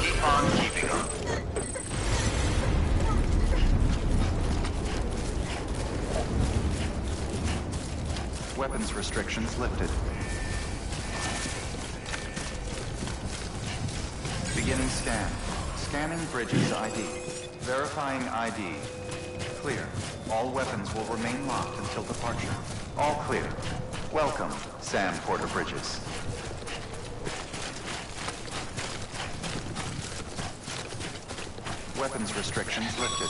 Keep on keeping on. Weapons restrictions lifted. Beginning scan. Scanning Bridges ID. Verifying ID. Clear. All weapons will remain locked until departure. All clear. Welcome, Sam Porter Bridges. Weapons restrictions lifted.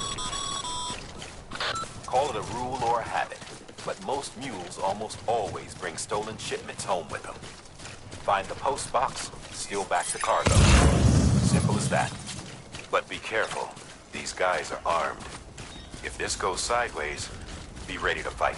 Call it a rule or a habit, but most mules almost always bring stolen shipments home with them. Find the post box, steal back the cargo. Simple as that. But be careful. These guys are armed. If this goes sideways, be ready to fight.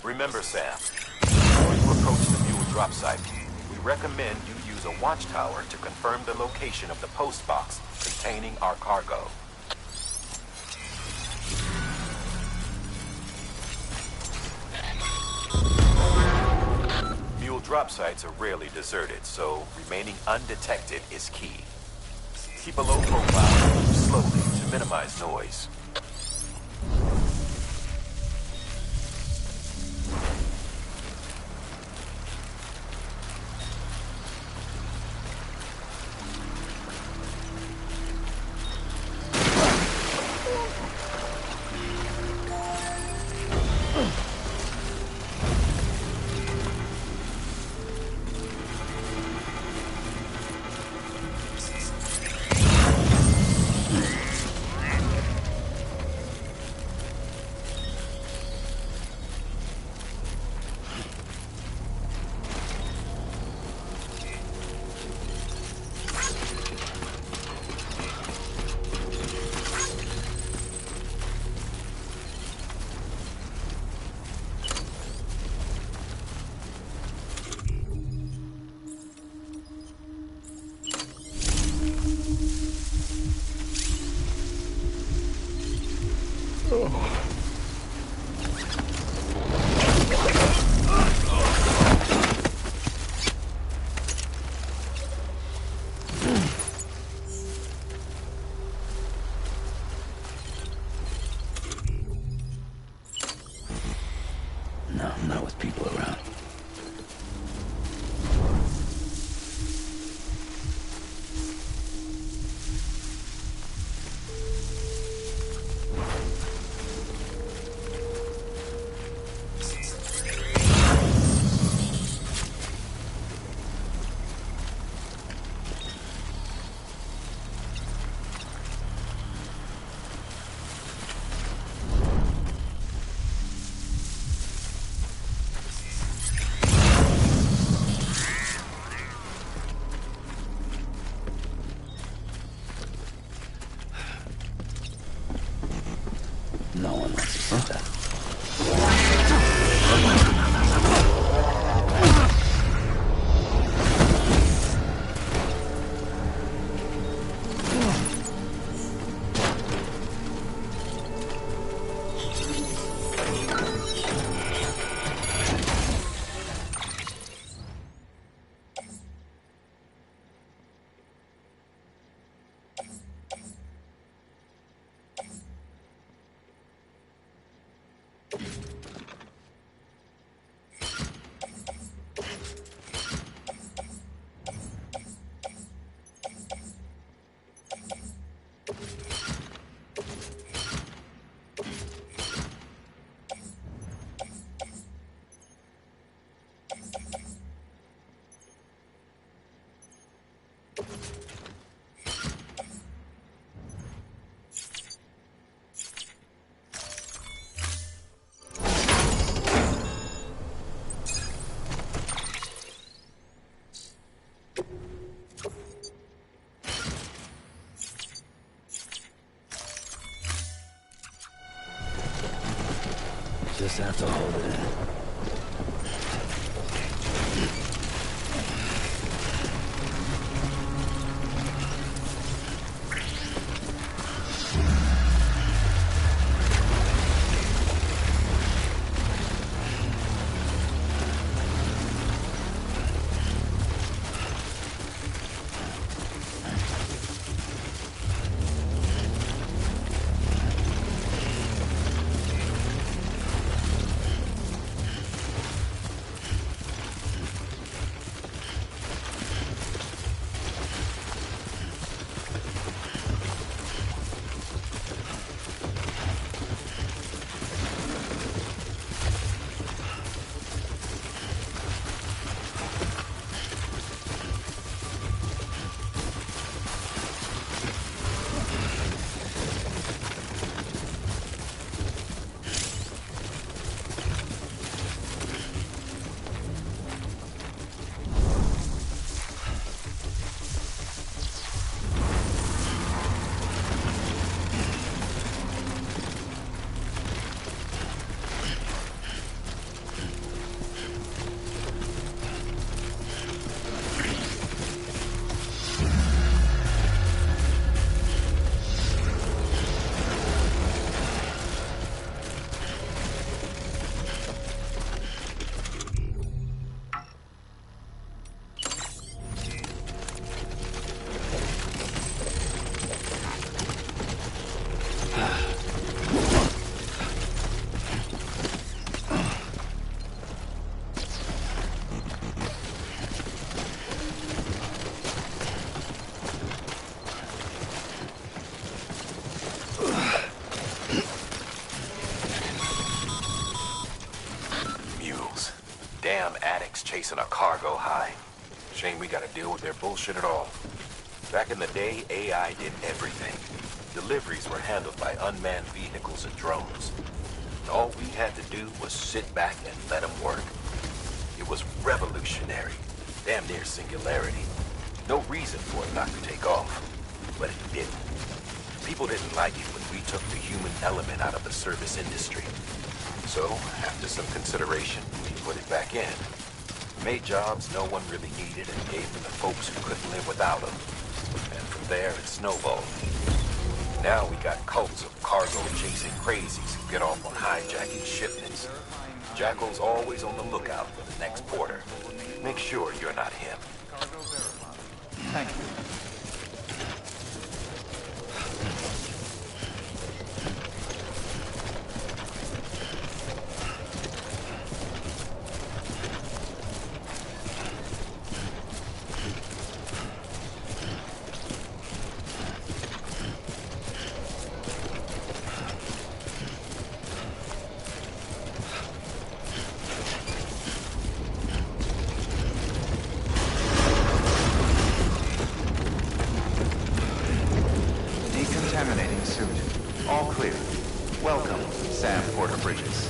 Remember, Sam, before you approach the mule drop site, we recommend you use a watchtower to confirm the location of the post box containing our cargo. Mule drop sites are rarely deserted, so remaining undetected is key. Keep a low profile and move slowly to minimize noise. No, not with people around. No one wants to see that. Just have to hold it in. chasing a cargo high. Shame we gotta deal with their bullshit at all. Back in the day, AI did everything. Deliveries were handled by unmanned vehicles and drones. All we had to do was sit back and let them work. It was revolutionary. Damn near singularity. No reason for it not to take off. But it didn't. People didn't like it when we took the human element out of the service industry. So, after some consideration, we put it back in. Made jobs no one really needed and gave them to folks who couldn't live without them. And from there, it snowballed. Now we got cults of cargo-chasing crazies who get off on hijacking shipments. Jackal's always on the lookout for the next porter. Make sure you're not him. Thank you. Decontaminating suit. All clear. Welcome, Sam Porter Bridges.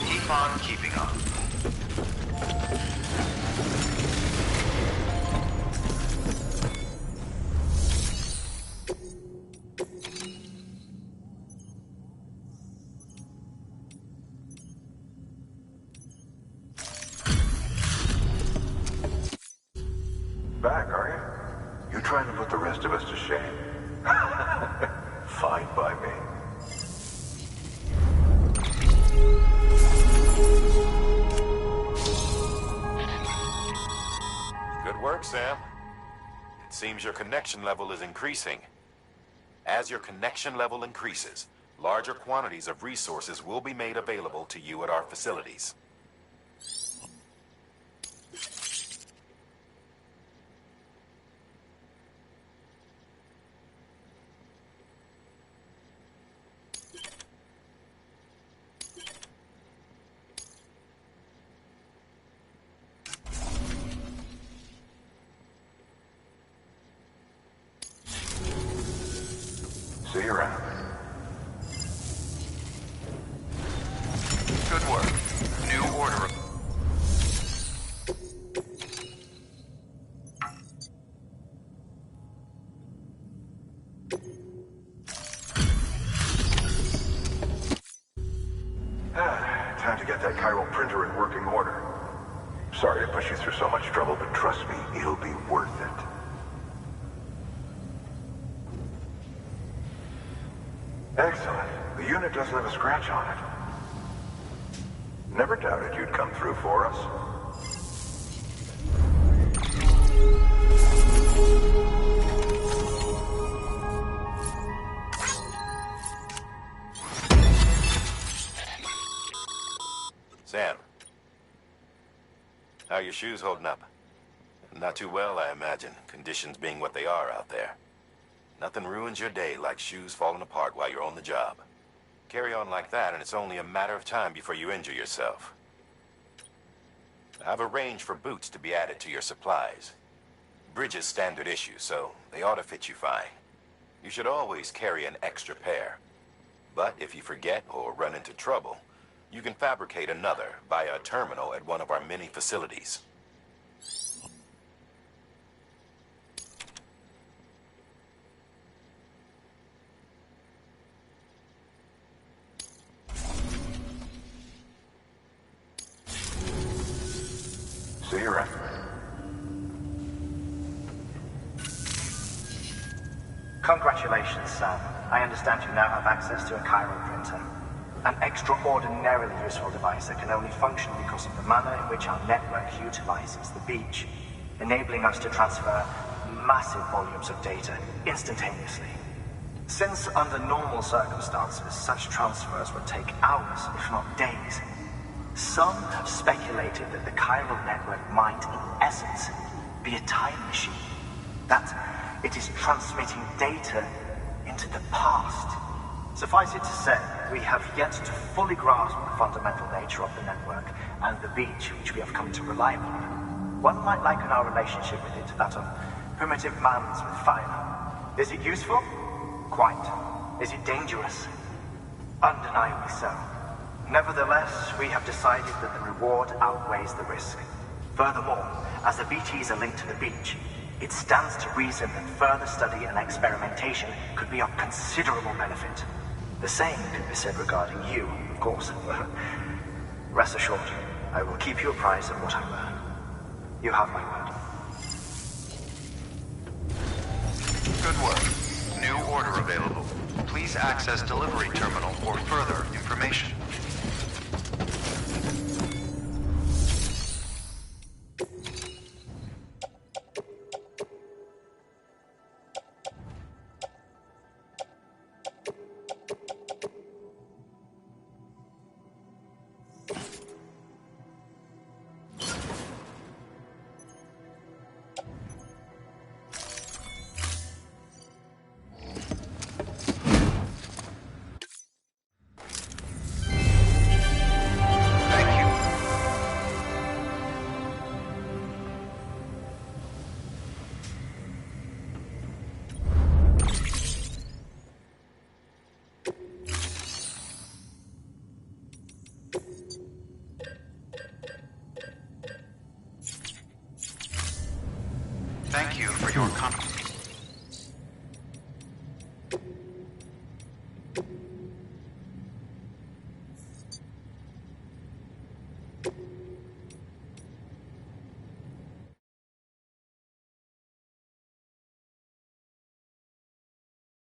Keep on keeping on. Back, are you? You trying to put the rest of us to shame? Fine by me. Good work, Sam. It seems your connection level is increasing. As your connection level increases, larger quantities of resources will be made available to you at our facilities. See you around. Good work. New order. Time to get that chiral printer in working order. Sorry to push you through so much trouble, but trust me, it'll be worth it. Excellent. The unit doesn't have a scratch on it. Never doubted you'd come through for us. Sam, how are your shoes holding up? Not too well, I imagine, conditions being what they are out there. Nothing ruins your day like shoes falling apart while you're on the job. Carry on like that, and it's only a matter of time before you injure yourself. I've arranged for boots to be added to your supplies. Bridges standard issue, so they ought to fit you fine. You should always carry an extra pair. But if you forget or run into trouble, you can fabricate another via a terminal at one of our many facilities. See you around. Congratulations, Sam. I understand you now have access to a chiral printer. An extraordinarily useful device that can only function because of the manner in which our network utilizes the beach, enabling us to transfer massive volumes of data instantaneously. Since under normal circumstances, such transfers would take hours, if not days, some have speculated that the chiral network might, in essence, be a time machine. That it is transmitting data into the past. Suffice it to say, we have yet to fully grasp the fundamental nature of the network and the beach which we have come to rely upon. One might liken our relationship with it to that of primitive mans with fire. Is it useful? Quite. Is it dangerous? Undeniably so. Nevertheless, we have decided that the reward outweighs the risk. Furthermore, as the BTs are linked to the beach, it stands to reason that further study and experimentation could be of considerable benefit. The same could be said regarding you, of course. Rest assured, I will keep you apprised of what I learn. You have my word. Good work. New order available. Please access delivery terminal for further information. Thank you for your contribution.